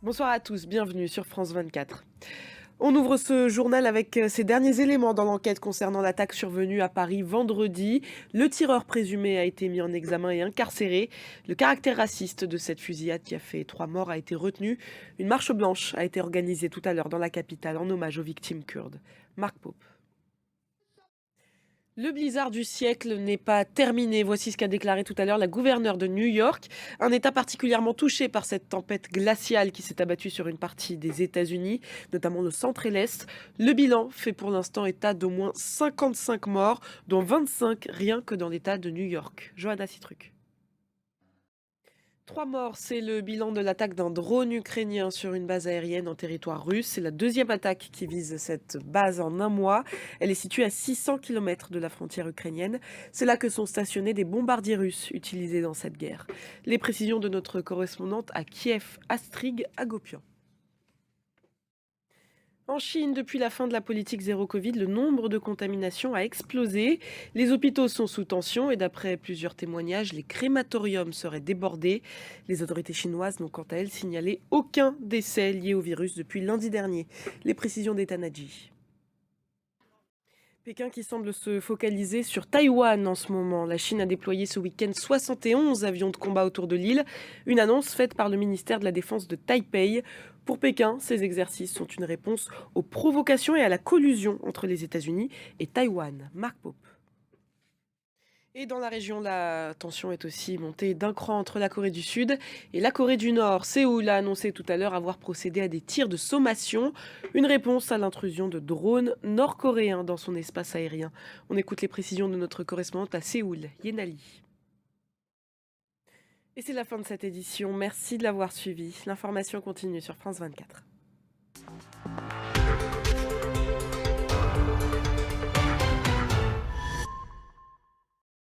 Bonsoir à tous, bienvenue sur France 24. On ouvre ce journal avec ces derniers éléments dans l'enquête concernant l'attaque survenue à Paris vendredi. Le tireur présumé a été mis en examen et incarcéré. Le caractère raciste de cette fusillade qui a fait 3 morts a été retenu. Une marche blanche a été organisée tout à l'heure dans la capitale en hommage aux victimes kurdes. Marc Pope. Le blizzard du siècle n'est pas terminé. Voici ce qu'a déclaré tout à l'heure la gouverneure de New York, un État particulièrement touché par cette tempête glaciale qui s'est abattue sur une partie des États-Unis, notamment le centre et l'Est. Le bilan fait pour l'instant état d'au moins 55 morts, dont 25 rien que dans l'État de New York. Johanna Citruc. 3 morts, c'est le bilan de l'attaque d'un drone ukrainien sur une base aérienne en territoire russe. C'est la deuxième attaque qui vise cette base en un mois. Elle est située à 600 km de la frontière ukrainienne. C'est là que sont stationnés des bombardiers russes utilisés dans cette guerre. Les précisions de notre correspondante à Kiev, Astrid Agopian. En Chine, depuis la fin de la politique zéro Covid, le nombre de contaminations a explosé. Les hôpitaux sont sous tension et d'après plusieurs témoignages, les crématoriums seraient débordés. Les autorités chinoises n'ont quant à elles signalé aucun décès lié au virus depuis lundi dernier. Les précisions d'État Nadji. Pékin qui semble se focaliser sur Taïwan en ce moment. La Chine a déployé ce week-end 71 avions de combat autour de l'île, une annonce faite par le ministère de la Défense de Taipei. Pour Pékin, ces exercices sont une réponse aux provocations et à la collusion entre les États-Unis et Taïwan. Marc Pope. Et dans la région, la tension est aussi montée d'un cran entre la Corée du Sud et la Corée du Nord. Séoul a annoncé tout à l'heure avoir procédé à des tirs de sommation, une réponse à l'intrusion de drones nord-coréens dans son espace aérien. On écoute les précisions de notre correspondante à Séoul, Yenali. Et c'est la fin de cette édition. Merci de l'avoir suivi. L'information continue sur France 24.